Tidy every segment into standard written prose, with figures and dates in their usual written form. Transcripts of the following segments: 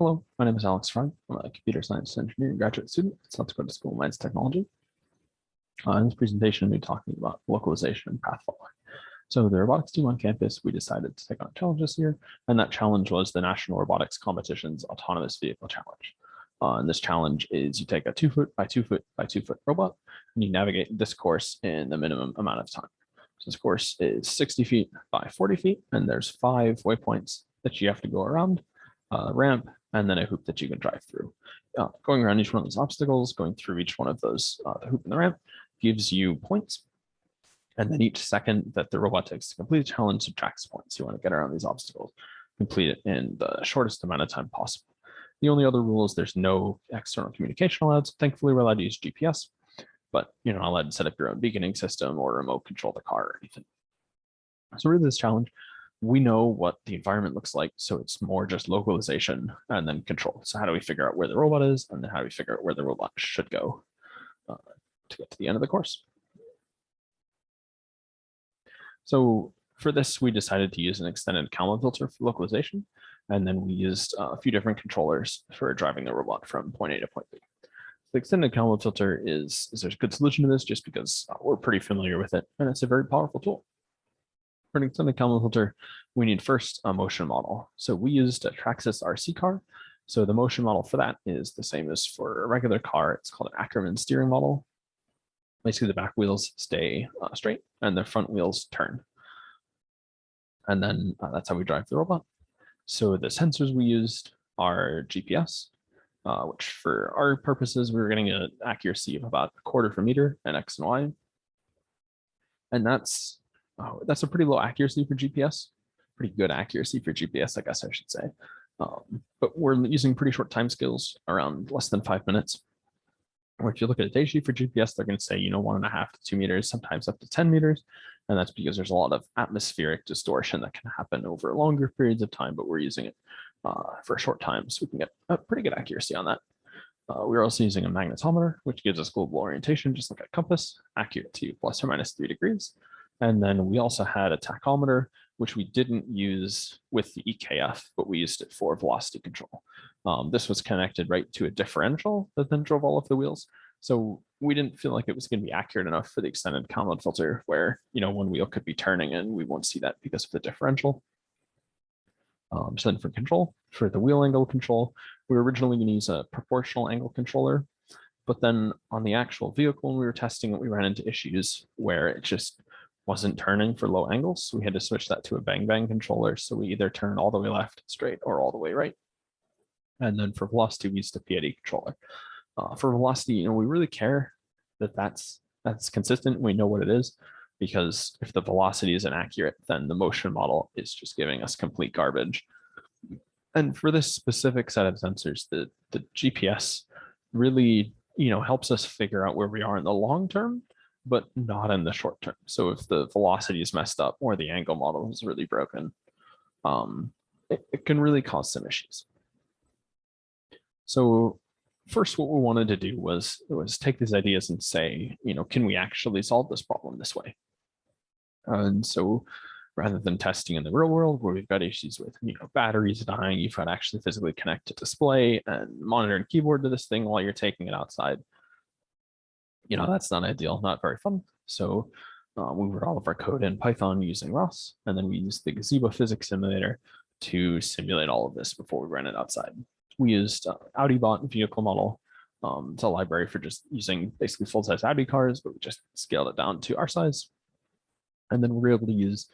Hello, my name is Alex Frye. I'm a computer science engineering graduate student at South Dakota School of Mines Technology. In this presentation, we'll be talking about localization and path following. So the robotics team on campus, we decided to take on a challenge this year, and that challenge was the National Robotics Competition's Autonomous Vehicle Challenge. And this challenge is you take a 2 foot by 2 foot by 2 foot robot, and you navigate this course in the minimum amount of time. So this course is 60 feet by 40 feet, and there's 5 waypoints that you have to go around, ramp, and then a hoop that you can drive through. Going around each one of those obstacles, going through each one of those, the hoop and the ramp, gives you points. And then each second that the robot takes to complete the challenge subtracts points. You want to get around these obstacles, complete it in the shortest amount of time possible. The only other rule is there's no external communication allowed. So thankfully, we're allowed to use GPS, but you're not allowed to set up your own beaconing system or remote control the car or anything. So really this challenge, we know what the environment looks like, so it's more just localization and then control. So how do we figure out where the robot is, and then how do we figure out where the robot should go to get to the end of the course? So for this, we decided to use an extended Kalman filter for localization, and then we used a few different controllers for driving the robot from point A to point B. The extended Kalman filter is a good solution to this just because we're pretty familiar with it, and it's a very powerful tool. For an extended Kalman filter, we need first a motion model. So we used a Traxxas RC car. So the motion model for that is the same as for a regular car. It's called an Ackerman steering model. Basically, the back wheels stay straight and the front wheels turn. And then that's how we drive the robot. So the sensors we used are GPS, which for our purposes, we were getting an accuracy of about 1/4 of a meter in X and Y. And that's a pretty low accuracy for GPS, pretty good accuracy for GPS, I guess I should say. But we're using pretty short time scales, around less than 5 minutes. Or if you look at a data sheet for GPS, they're going to say, 1.5 to 2 meters, sometimes up to 10 meters. And that's because there's a lot of atmospheric distortion that can happen over longer periods of time, but we're using it for a short time, so we can get a pretty good accuracy on that. We're also using a magnetometer, which gives us global orientation, just like a compass, accurate to plus or minus 3 degrees. And then we also had a tachometer, which we didn't use with the EKF, but we used it for velocity control. This was connected right to a differential that then drove all of the wheels. So we didn't feel like it was going to be accurate enough for the extended Kalman filter where, one wheel could be turning and we won't see that because of the differential. So then for control, for the wheel angle control, we were originally going to use a proportional angle controller. But then on the actual vehicle, when we were testing it, we ran into issues where it just wasn't turning for low angles. So we had to switch that to a bang controller. So we either turn all the way left straight or all the way right. And then for velocity, we used a PID controller. For velocity, we really care that that's consistent. We know what it is, because if the velocity is inaccurate, then the motion model is just giving us complete garbage. And for this specific set of sensors, the GPS really, helps us figure out where we are in the long term, but not in the short term. So if the velocity is messed up or the angle model is really broken, it can really cause some issues. So first, what we wanted to do was take these ideas and say, can we actually solve this problem this way? And so rather than testing in the real world where we've got issues with, batteries dying, you've got to actually physically connect a display and monitor and keyboard to this thing while you're taking it outside. That's not ideal, not very fun. So we wrote all of our code in Python using ROS, and then we used the Gazebo physics simulator to simulate all of this before we ran it outside. We used AudiBot vehicle model. It's a library for just using basically full-size Audi cars, but we just scaled it down to our size. And then we're able to use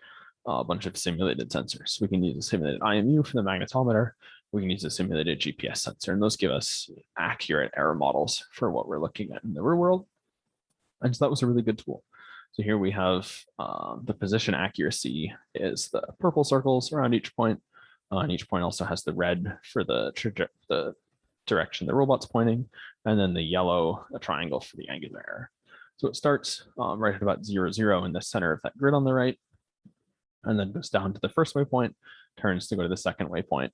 a bunch of simulated sensors. We can use a simulated IMU for the magnetometer. We can use a simulated GPS sensor, and those give us accurate error models for what we're looking at in the real world. And so that was a really good tool. So here we have the position accuracy is the purple circles around each point. And each point also has the red for the direction the robot's pointing, and then the yellow, a triangle for the angular error. So it starts right at about 0, 0 in the center of that grid on the right, and then goes down to the first waypoint, turns to go to the second waypoint,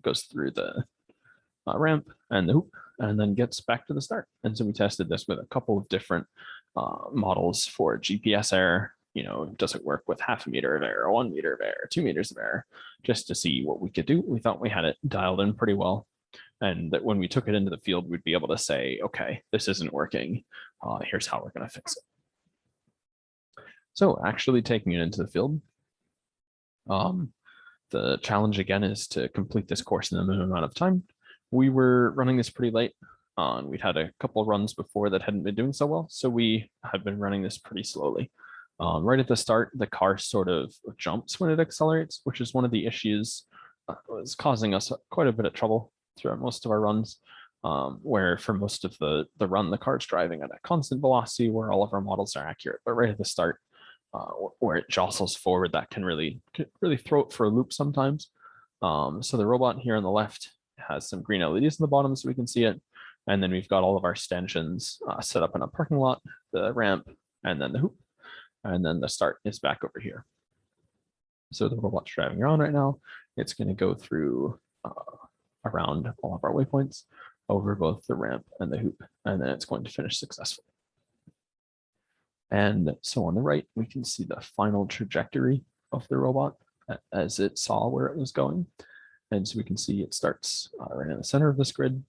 goes through the ramp and the hoop, and then gets back to the start. And so we tested this with a couple of different models for GPS error. Does it work with 0.5 meter of error, 1 meter of error, 2 meters of error, just to see what we could do. We thought we had it dialed in pretty well. And that when we took it into the field, we'd be able to say, okay, this isn't working. Here's how we're going to fix it. So actually taking it into the field, the challenge again is to complete this course in the minimum amount of time. We were running this pretty late. We'd had a couple runs before that hadn't been doing so well, so we had been running this pretty slowly. Right at the start, the car sort of jumps when it accelerates, which is one of the issues was causing us quite a bit of trouble throughout most of our runs, where for most of the run, the car's driving at a constant velocity where all of our models are accurate. But right at the start, where it jostles forward, that can really throw it for a loop sometimes. So the robot here on the left has some green LEDs in the bottom so we can see it. And then we've got all of our stanchions set up in a parking lot, the ramp, and then the hoop. And then the start is back over here. So the robot's driving around right now. It's going to go through around all of our waypoints over both the ramp and the hoop, and then it's going to finish successfully. And so on the right, we can see the final trajectory of the robot as it saw where it was going. And so we can see it starts right in the center of this grid,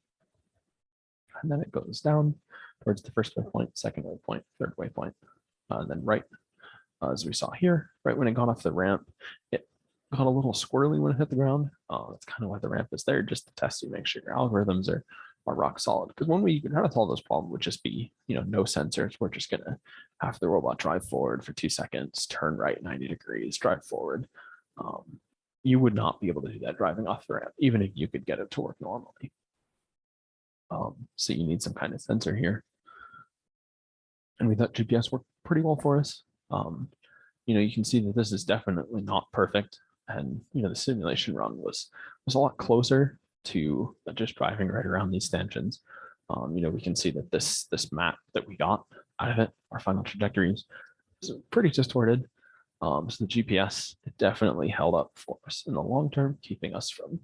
and then it goes down towards the first waypoint, second waypoint, third waypoint, then right, as we saw here, right when it got off the ramp, it got a little squirrely when it hit the ground. That's kind of why the ramp is there, just to test you, make sure your algorithms are rock solid. Because when we try to solve this problem, would just be, no sensors. We're just going to have the robot drive forward for 2 seconds, turn right 90 degrees, drive forward. You would not be able to do that driving off the ramp, even if you could get it to work normally. So you need some kind of sensor here. And we thought GPS worked pretty well for us. You can see that this is definitely not perfect. And, the simulation run was a lot closer to just driving right around these stanchions. We can see that this map that we got out of it, our final trajectories, is pretty distorted. So the GPS, it definitely held up for us in the long term, keeping us from,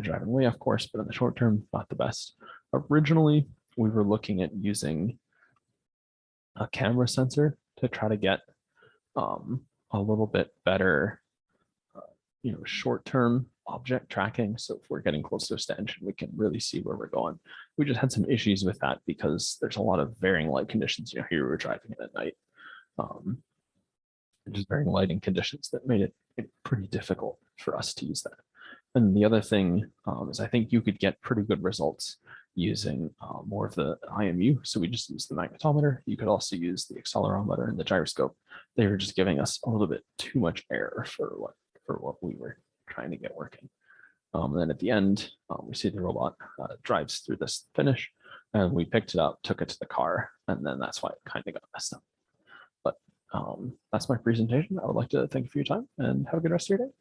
driving way off course, but in the short term, not the best. Originally, we were looking at using a camera sensor to try to get a little bit better, short-term object tracking. So if we're getting close to a stanchion, we can really see where we're going. We just had some issues with that because there's a lot of varying light conditions. Here we were driving it at night. Just varying lighting conditions that made it pretty difficult for us to use that. And the other thing is I think you could get pretty good results using more of the IMU. So we just use the magnetometer. You could also use the accelerometer and the gyroscope. They were just giving us a little bit too much error for what we were trying to get working. And then at the end, we see the robot drives through this finish, and we picked it up, took it to the car, and then that's why it kind of got messed up. But that's my presentation. I would like to thank you for your time and have a good rest of your day.